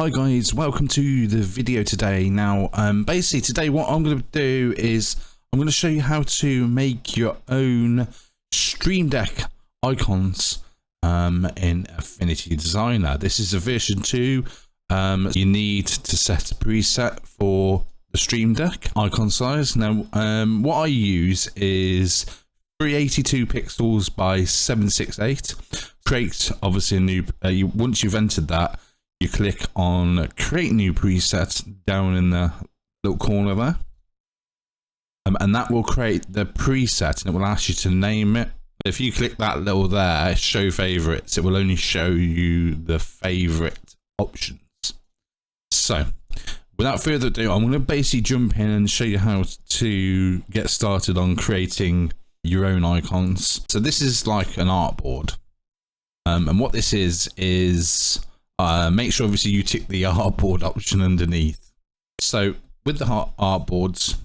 Hi guys, welcome to the video today. Now, basically today what I'm going to do is I'm going to show you how to make your own Stream Deck icons in Affinity Designer. This is a version 2. You need to set a preset for the Stream Deck icon size. Now, what I use is 382 pixels by 768. Create obviously a new. Once you've entered that, you click on create new preset down in the little corner there, and that will create the preset, and it will ask you to name it. If you click that little there, show favorites, it will only show you the favorite options. So without further ado, I'm going to basically jump in and show you how to get started on creating your own icons. So this is like an artboard, and what this is make sure obviously you tick the artboard option underneath. So with the artboards,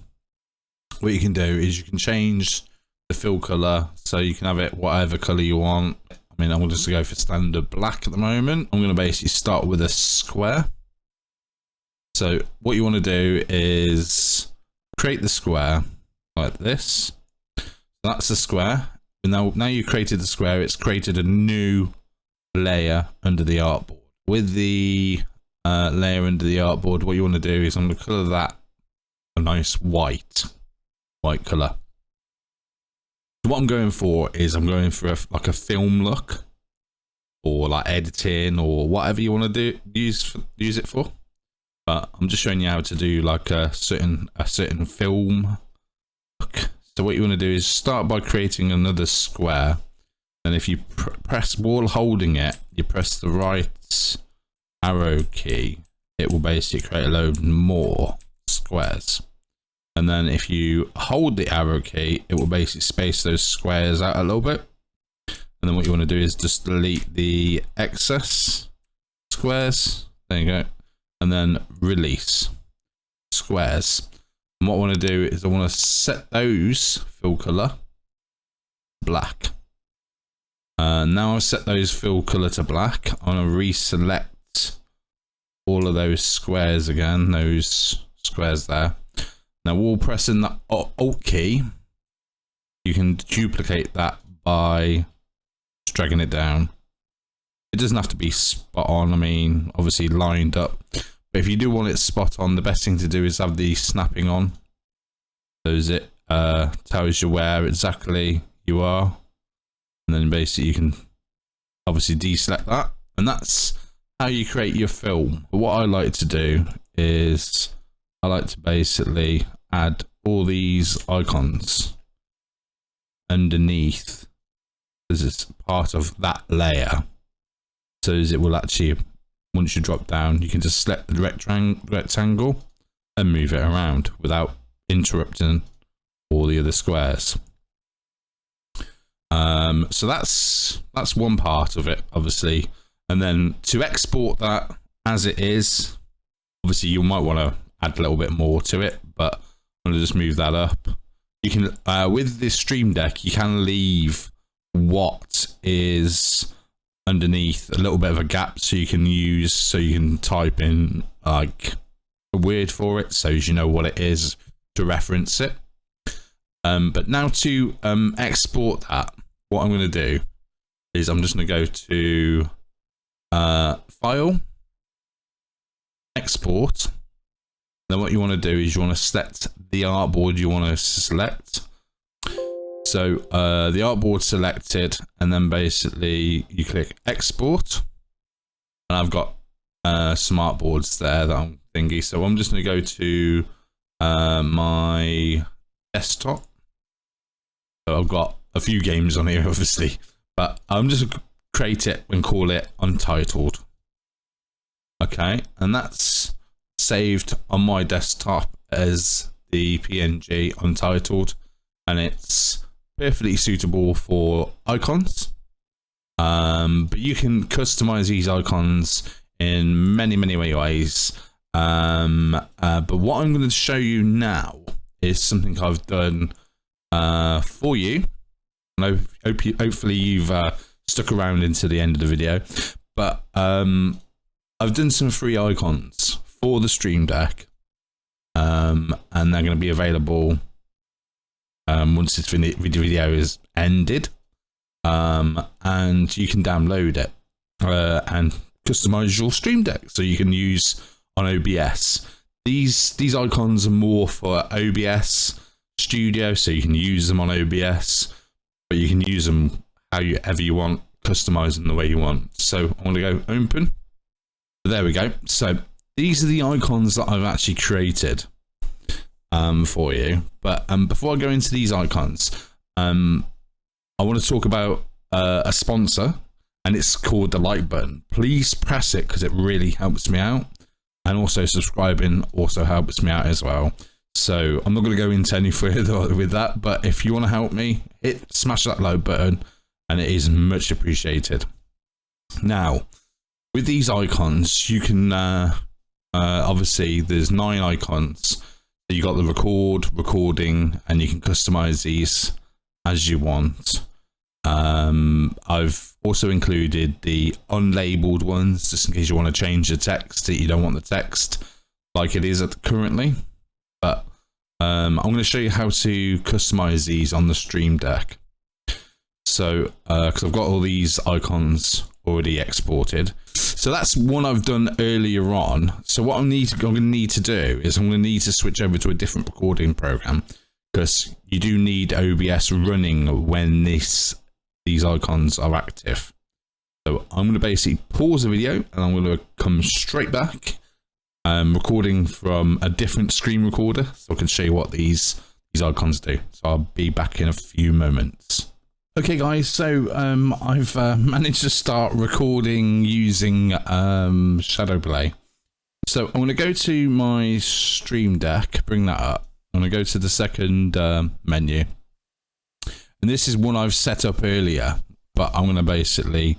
what you can do is you can change the fill color, so you can have it whatever color you want. I mean, I'm just gonna go for standard black at the moment. I'm gonna basically start with a square. So what you want to do is create the square like this. That's the square. And now you created the square, it's created a new layer under the artboard. With the layer under the artboard, what you want to do is I'm going to color that a nice white color. So what I'm going for is I'm going for like a film look, or like editing, or whatever you want to use it for. But I'm just showing you how to do like a certain film look. So what you want to do is start by creating another square. And if you press while holding it, you press the right arrow key, it will basically create a load more squares. And then if you hold the arrow key, it will basically space those squares out a little bit. And then what you want to do is just delete the excess squares. There you go. And then release squares. And what I want to do is I want to set those fill color black. Now I've set those fill color to black. I'm going to reselect all of those squares again, those squares there. Now while pressing the Alt key, you can duplicate that by just dragging it down. It doesn't have to be spot on, I mean obviously lined up, but if you do want it spot on, the best thing to do is have the snapping on, so it tells you where exactly you are. And then basically you can obviously deselect that, and that's how you create your film. But what I like to do is I like to basically add all these icons underneath, because it's part of that layer. So as it will actually, once you drop down, you can just select the rectangle and move it around without interrupting all the other squares. So that's one part of it, obviously. And then to export that as it is, obviously you might want to add a little bit more to it, but I'm going to just move that up. You can with this Stream Deck, you can leave what is underneath a little bit of a gap, so you can type in like a word for it, so as you know what it is to reference it. But now to export that, what I'm going to do is I'm just going to go to File, Export. Then what you want to do is you want to select the artboard you want to select. So the artboard selected, and then basically you click Export. And I've got some artboards there that I'm thinking. So I'm just going to go to my desktop. So I've got a few games on here, obviously, but I'm just going to create it and call it Untitled. Okay, and that's saved on my desktop as the PNG Untitled, and it's perfectly suitable for icons. But you can customize these icons in many ways. But what I'm going to show you now is something I've done for you, and hopefully you've stuck around into the end of the video. But I've I've done some free icons for the Stream Deck, and they're going to be available once this video is ended, and you can download it and customize your Stream Deck so you can use on OBS. These icons are more for OBS Studio, so you can use them on OBS, but you can use them however you want, customize them the way you want. So I'm going to go open. There we go. So these are the icons that I've actually created for you. But before I go into these icons, I want to talk about a sponsor, and it's called the like button. Please press it because it really helps me out, and also subscribing also helps me out as well. So I'm not going to go into any further with that, but if you want to help me, smash that like button, and it is much appreciated. Now, with these icons, you can obviously there's 9 icons. So you got the recording, and you can customize these as you want. I've also included the unlabeled ones, just in case you want to change the text, that you don't want the text like it is currently. But I'm going to show you how to customize these on the Stream Deck. So because I've got all these icons already exported, so that's one I've done earlier on. So what I'm going to need to do is I'm going to need to switch over to a different recording program, because you do need OBS running when these icons are active. So I'm going to basically pause the video, and I'm going to come straight back, recording from a different screen recorder, so I can show you what these icons do. So I'll be back in a few moments. Okay guys, so I've managed to start recording using Shadowplay. So I'm going to go to my Stream Deck, bring that up. I'm going to go to the second menu. And this is one I've set up earlier, but I'm going to basically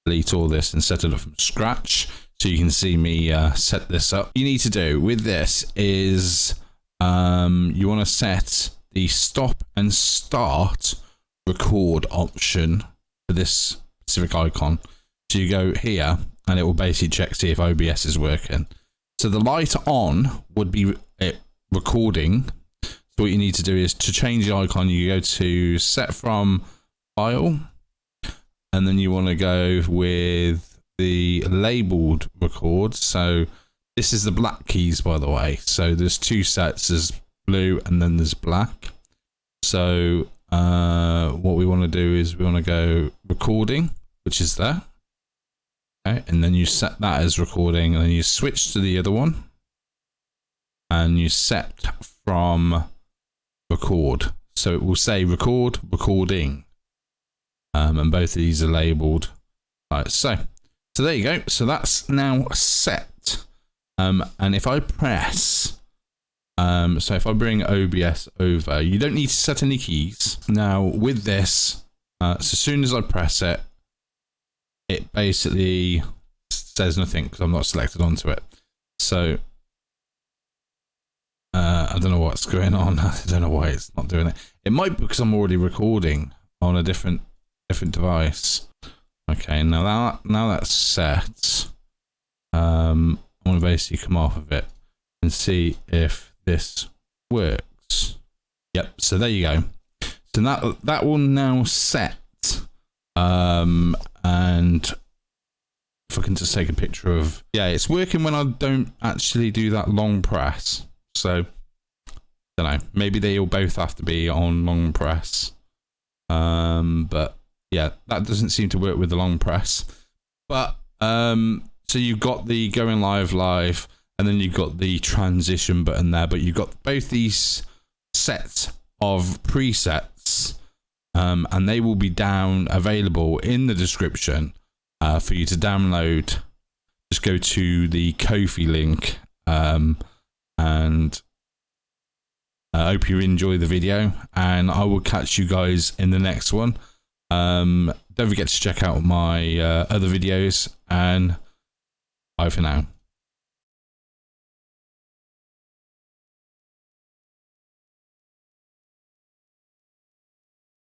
delete all this and set it up from scratch, so you can see me set this up. What you need to do with this is you want to set the stop and start record option for this specific icon. So you go here, and it will basically check see if OBS is working. So the light on would be it recording. So what you need to do is to change the icon, you go to set from file, and then you want to go with the labeled record. So this is the black keys, by the way. So there's 2 sets, there's blue and then there's black. So what we want to do is we want to go recording, which is there. Okay, and then you set that as recording, and then you switch to the other one, and you set from record. So it will say record, recording, and both of these are labeled. Right, so there you go. So that's now set. And if I press, so if I bring OBS over, you don't need to set any keys. Now with this, so as soon as I press it, it basically says nothing because I'm not selected onto it. So I don't know what's going on. I don't know why it's not doing it. It might be because I'm already recording on a different device. Okay, now that's set. I'm going to basically come off of it and see if this works. Yep, so there you go. So that will now set. And if I can just take a picture of, yeah, it's working when I don't actually do that long press. So I don't know, maybe they all both have to be on long press. But yeah, that doesn't seem to work with the long press. But so you've got the going live, and then you've got the transition button there, but you've got both these sets of presets, and they will be available in the description for you to download. Just go to the Ko-fi link, and I hope you enjoy the video, and I will catch you guys in the next one. Don't forget to check out my other videos, and bye for now.